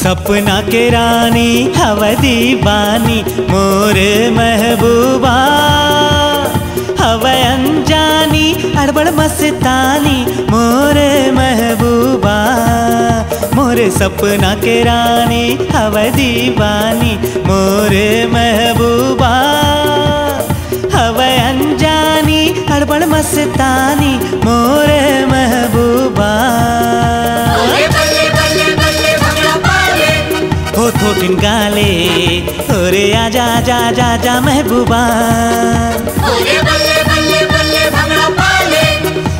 सपना के रानी हवा दीवानी मोर महबूबा, हवा अनजानी अड़बड़ मस्तानी मोर महबूबा। मोर सपना के रानी हवा दीवानी मोर महबूबा, हवा अनजानी अड़बड़ मस्तानी मोर महबूबा। हो थोटिन गाले ओरे आजा आजा आजा आजा महबूबा,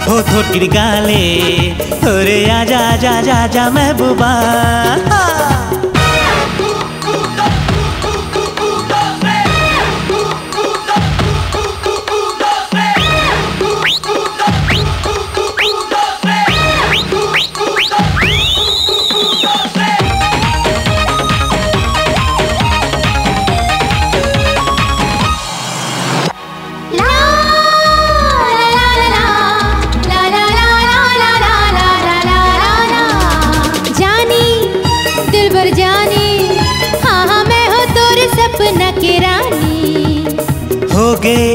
हो थोटिन गाले ओरे आजा आजा आजा आजा महबूबा। हो गए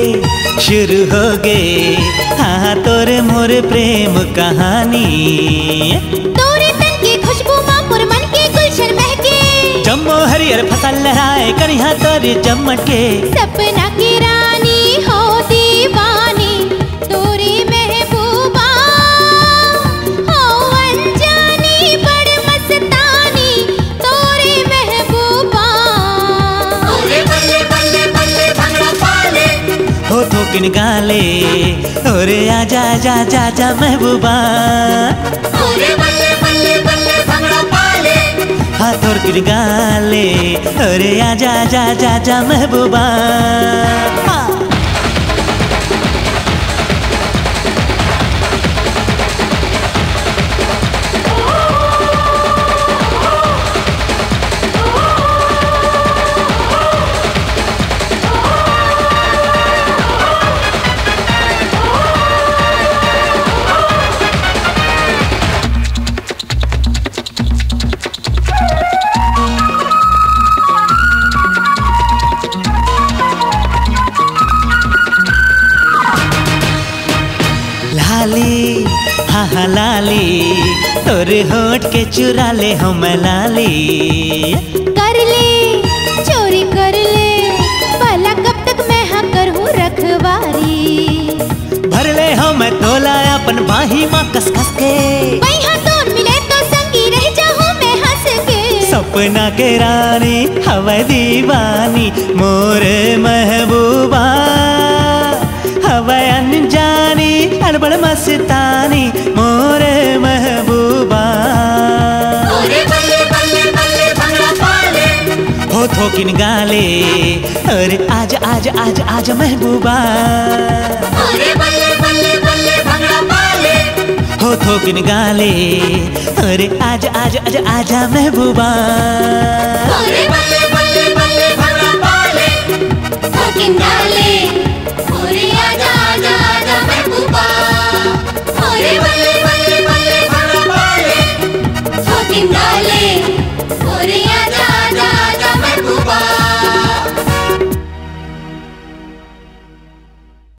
शुरू हो गए हाँ तोरे मोर प्रेम कहानी, तोरे तन की खुशबू माँ मोर मन के गुलशन महके, जम्मो हरियर फसल लहराए करिहा तोरे चमके। सपना की रानी हो दीवानी तोरी महबूबा, हो अनजानी बड़ मस्तानी तोरी महबूबा। हो थोकिन गाले ओरे आजा आजा आजा आजा महबूबा, हाँ थोकिन गाले ओरे आजा आजा आजा आजा महबूबा। लाली हाँ हाँ लाली तोरे होठ के चुरा ले हो मैं लाली, कर ले चोरी कर ले भला कब तक मैं हाँ करूँ रखवारी। भर ले हो मैं तोला अपन बाही माँ कस कस के, वही हाँ तोर मिले तो संगी रह जाऊँ मैं हंस के। सपना के रानी हवा दीवानी मोर महबूबा, हवा अनजानी अड़बड़ मस्तानी मोर महबूबा। हो थोकिन गाले अरे आजा आजा आजा आजा महबूबा, हो थोकिन गाले अरे आजा आजा आजा आजा महबूबा। थोकिन गाले